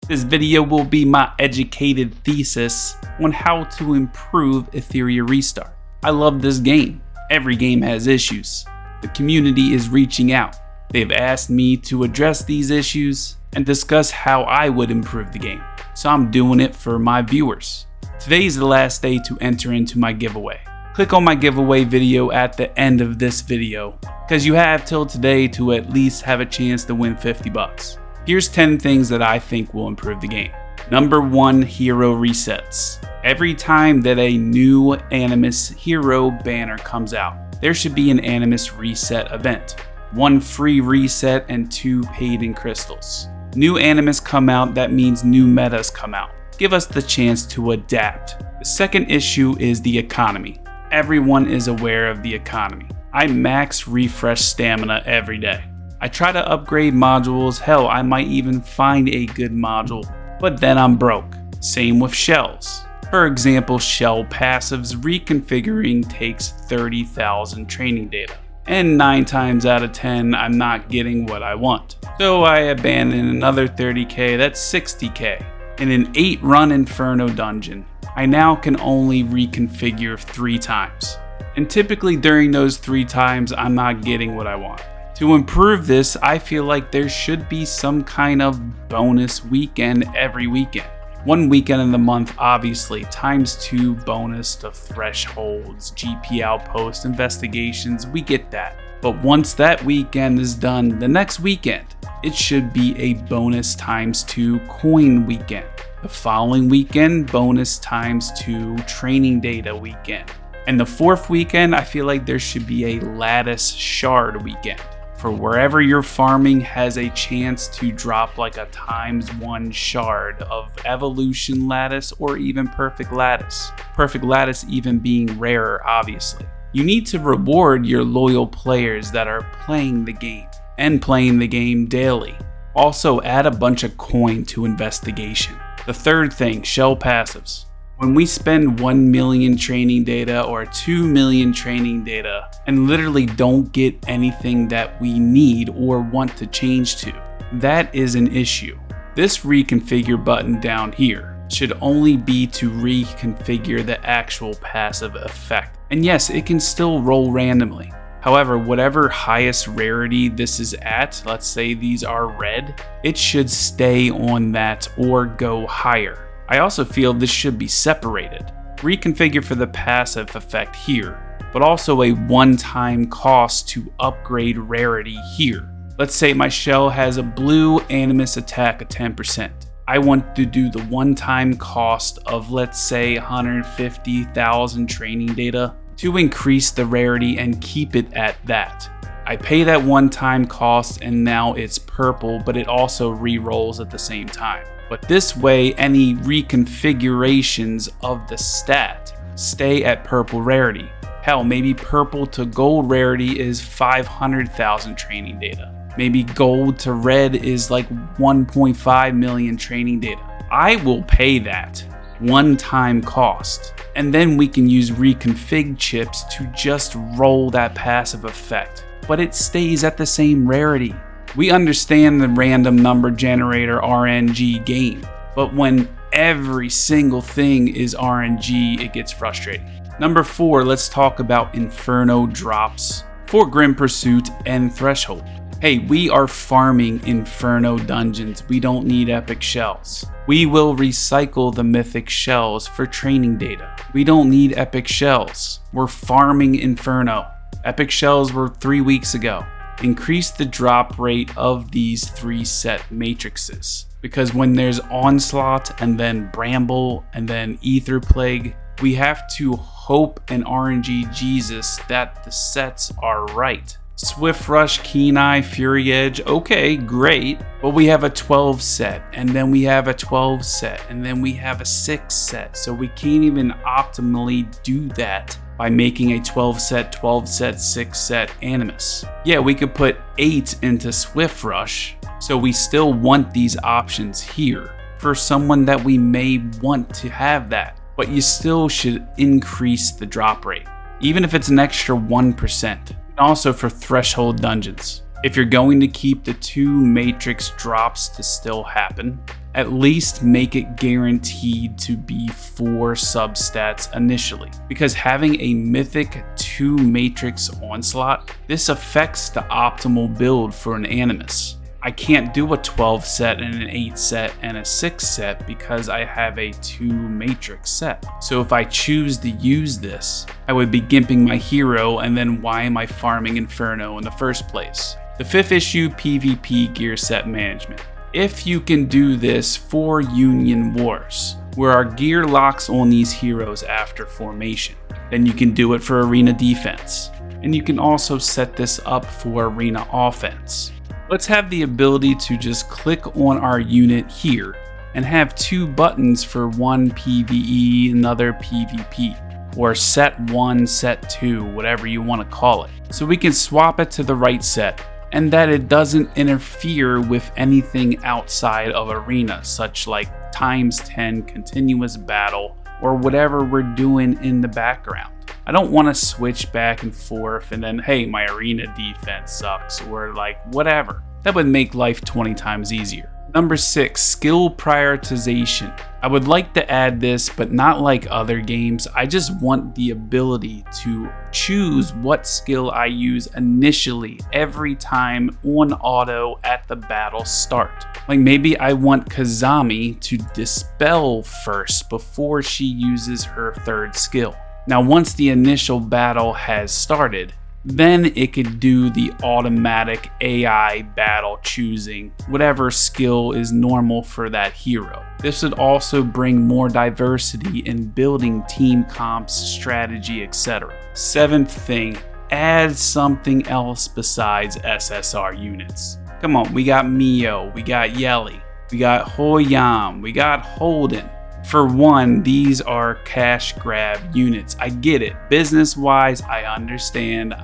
This video will be my educated thesis on how to improve Etheria Restart. I love this game. Every game has issues. The community is reaching out. They've asked me to address these issues and discuss how I would improve the game. So I'm doing it for my viewers. Today's the last day to enter into my giveaway. Click on my giveaway video at the end of this video, because you have till today to at least have a chance to win 50 bucks. Here's 10 things that I think will improve the game. Number 1, hero resets. Every time that a new Animus hero banner comes out, there should be an Animus reset event. 1 free reset and 2 paid in crystals. New Animus come out, that means new metas come out. Give us the chance to adapt. The second issue is the economy. Everyone is aware of the economy. I max refresh stamina every day. I try to upgrade modules, hell, I might even find a good module, but then I'm broke. Same with shells. For example, shell passives reconfiguring takes 30,000 training data, and 9 times out of 10 I'm not getting what I want. So I abandon another 30k, that's 60k. In an 8-run Inferno dungeon, I now can only reconfigure 3 times. And typically during those 3 times, I'm not getting what I want. To improve this, I feel like there should be some kind of bonus weekend every weekend. 1 weekend in the month, obviously, ×2 bonus to thresholds, GP outposts, investigations, we get that. But once that weekend is done, the next weekend, it should be a bonus ×2 coin weekend. The following weekend, bonus ×2 training data weekend. And the 4th weekend, I feel like there should be a lattice shard weekend. For wherever you're farming has a chance to drop like a ×1 shard of evolution lattice or even perfect lattice. Perfect lattice even being rarer, obviously. You need to reward your loyal players that are playing the game and playing the game daily. Also add a bunch of coin to investigation. The third thing, shell passives. When we spend 1 million training data or 2 million training data and literally don't get anything that we need or want to change to, that is an issue. This reconfigure button down here should only be to reconfigure the actual passive effect. And yes, it can still roll randomly. However, whatever highest rarity this is at, let's say these are red, it should stay on that or go higher. I also feel this should be separated. Reconfigure for the passive effect here, but also a one-time cost to upgrade rarity here. Let's say my shell has a blue Animus attack at 10%. I want to do the one-time cost of, let's say, 150,000 training data to increase the rarity and keep it at that. I pay that one-time cost and now it's purple, but it also re-rolls at the same time. But this way, any reconfigurations of the stat stay at purple rarity. Hell, maybe purple to gold rarity is 500,000 training data. Maybe gold to red is like 1.5 million training data. I will pay that one-time cost. And then we can use reconfig chips to just roll that passive effect. But it stays at the same rarity. We understand the random number generator RNG game, but when every single thing is RNG, it gets frustrating. Number 4, let's talk about Inferno drops for Grim Pursuit and Threshold. Hey, we are farming Inferno dungeons. We don't need epic shells. We will recycle the mythic shells for training data. We don't need epic shells. We're farming Inferno. Epic shells were 3 weeks ago. Increase the drop rate of these 3 set matrices, because when there's Onslaught and then Bramble and then Ether Plague, we have to hope and RNG Jesus that the sets are right. Swift Rush, Keen Eye, Fury Edge, okay, great, but we have a 12 set, and then we have a 12 set, and then we have a 6 set, so we can't even optimally do that by making a 12 set, 6 set Animus. Yeah, we could put 8 into Swift Rush, so we still want these options here for someone that we may want to have that, but you still should increase the drop rate, even if it's an extra 1%. Also for threshold dungeons. If you're going to keep the 2 matrix drops to still happen, at least make it guaranteed to be 4 substats initially, because having a mythic 2 matrix onslaught, this affects the optimal build for an Animus. I can't do a 12 set and an 8 set and a 6 set because I have a 2 matrix set. So if I choose to use this, I would be gimping my hero, and then why am I farming Inferno in the first place? The 5th issue PvP gear set management. If you can do this for Union Wars, where our gear locks on these heroes after formation, then you can do it for arena defense. And you can also set this up for arena offense. Let's have the ability to just click on our unit here and have 2 buttons for one PvE, another PvP, or set 1, set 2, whatever you want to call it. So we can swap it to the right set, and that it doesn't interfere with anything outside of arena, such like ×10 continuous battle or whatever we're doing in the background. I don't want to switch back and forth and then, hey, my arena defense sucks, or like whatever. That would make life 20 times easier. Number 6, skill prioritization. I would like to add this, but not like other games. I just want the ability to choose what skill I use initially every time on auto at the battle start. Like maybe I want Kazami to dispel first before she uses her 3rd skill. Now once the initial battle has started, then it could do the automatic AI battle choosing whatever skill is normal for that hero. This would also bring more diversity in building team comps, strategy, etc. 7th thing, add something else besides SSR units. Come on, we got Mio, we got Yelly, we got Hoyam, we got Holden. For one, these are cash grab units. I get it. Business wise, I understand,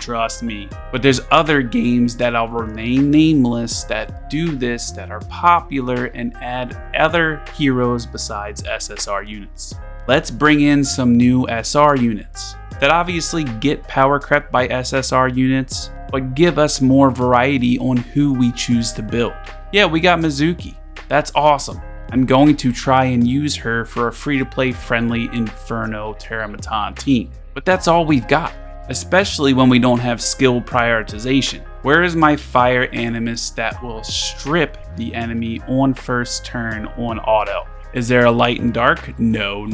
trust me. But there's other games that I'll remain nameless that do this, that are popular and add other heroes besides SSR units. Let's bring in some new SR units that obviously get power crept by SSR units, but give us more variety on who we choose to build. Yeah, we got Mizuki. That's awesome. I'm going to try and use her for a free-to-play friendly Inferno terrormaton team. But that's all we've got, especially when we don't have skill prioritization. Where is my fire Animus that will strip the enemy on first turn on auto? Is there a light and dark? No.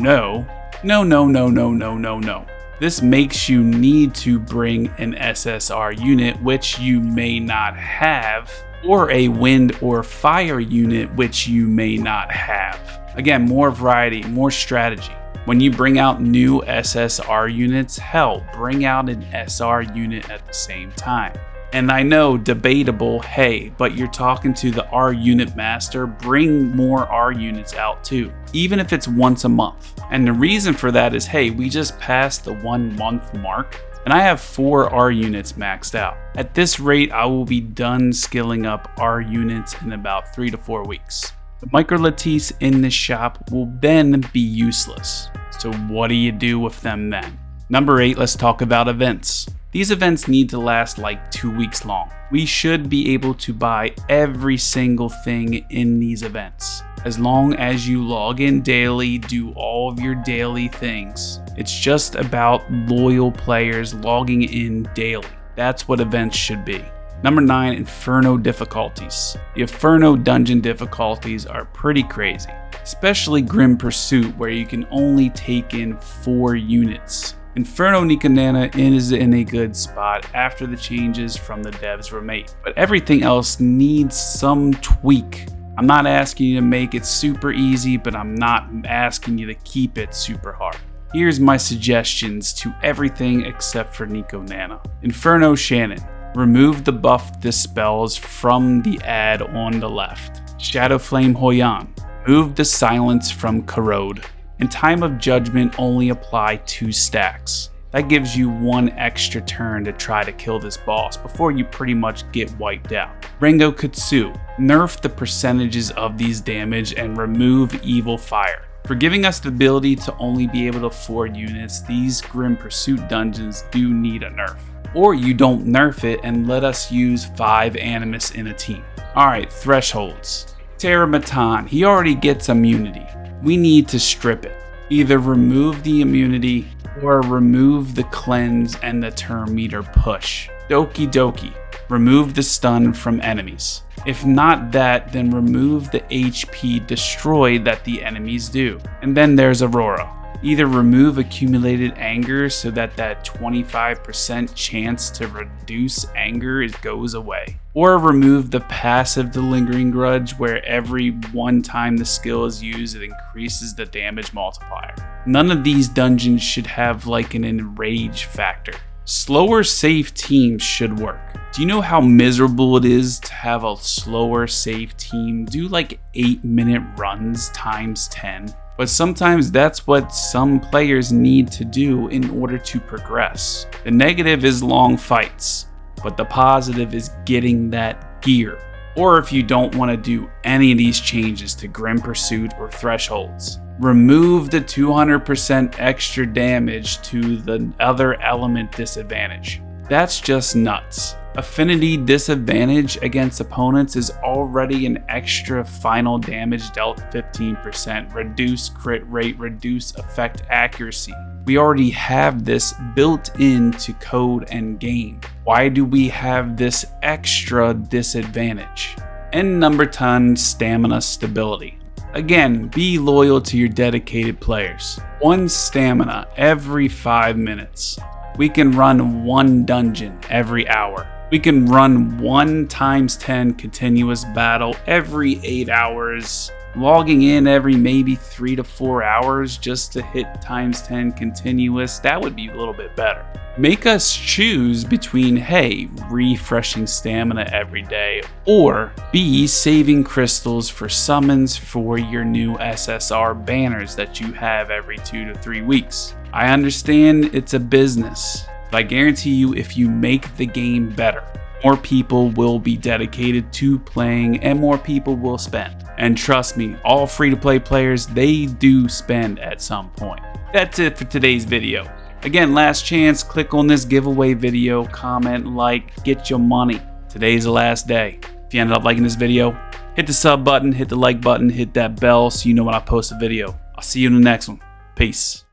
This makes you need to bring an SSR unit, which you may not have, or a wind or fire unit, which you may not have. Again, more variety, more strategy. When you bring out new SSR units, hell, bring out an SR unit at the same time. And I know, debatable, hey, but you're talking to the R unit master, bring more R units out too, even if it's once a month. And the reason for that is, hey, we just passed the 1 month mark, and I have 4 R units maxed out. At this rate, I will be done skilling up R units in about 3 to 4 weeks. The micro lattice in the shop will then be useless. So what do you do with them then? Number 8, let's talk about events. These events need to last like 2 weeks long. We should be able to buy every single thing in these events. As long as you log in daily, do all of your daily things. It's just about loyal players logging in daily. That's what events should be. Number 9, Inferno difficulties. The Inferno dungeon difficulties are pretty crazy, especially Grim Pursuit, where you can only take in 4 units. Inferno Nikonana is in a good spot after the changes from the devs were made, but everything else needs some tweak. I'm not asking you to make it super easy, but I'm not asking you to keep it super hard. Here's my suggestions to everything except for Nico Nana. Inferno Shannon. Remove the buff dispels from the ad on the left. Shadow Flame Hoyan. Move the silence from Corrode. In Time of Judgment, only apply 2 stacks. That gives you 1 extra turn to try to kill this boss before you pretty much get wiped out. Rengo Kutsu. Nerf the percentages of these damage and remove Evil Fire. For giving us the ability to only be able to afford units, these Grim Pursuit dungeons do need a nerf. or you don't nerf it and let us use 5 Animus in a team. Alright, thresholds. Terrormaton, he already gets immunity. We need to strip it. Either remove the immunity or remove the cleanse and the turn meter push. Doki, remove the stun from enemies. If not that, then remove the HP destroy that the enemies do. And then there's Aurora. Either remove accumulated anger so that 25% chance to reduce anger goes away, or remove the passive the lingering grudge where every one time the skill is used it increases the damage multiplier. None of these dungeons should have like an enrage factor. Slower safe teams should work. Do you know how miserable it is to have a slower safe team do like 8-minute runs times 10? But sometimes that's what some players need to do in order to progress. The negative is long fights, but the positive is getting that gear. Or if you don't want to do any of these changes to Grim Pursuit or Thresholds, remove the 200% extra damage to the other element disadvantage. That's just nuts. Affinity disadvantage against opponents is already an extra final damage dealt 15%, reduce crit rate, reduce effect accuracy. We already have this built into code and game. Why do we have this extra disadvantage? And number 10, stamina stability. Again, be loyal to your dedicated players. 1 stamina every 5 minutes. We can run 1 dungeon every hour. We can run 1 times 10 continuous battle every 8 hours, logging in every maybe 3 to 4 hours just to hit times 10 continuous. That would be a little bit better. Make us choose between, hey, refreshing stamina every day, or B, saving crystals for summons for your new SSR banners that you have every 2 to 3 weeks. I understand it's a business, but I guarantee you if you make the game better, more people will be dedicated to playing and more people will spend. And trust me, all free-to-play players, they do spend at some point. That's it for today's video. Again, last chance, click on this giveaway video, comment, like, get your money. Today's the last day. If you ended up liking this video, hit the sub button, hit the like button, hit that bell so you know when I post a video. I'll see you in the next one. Peace.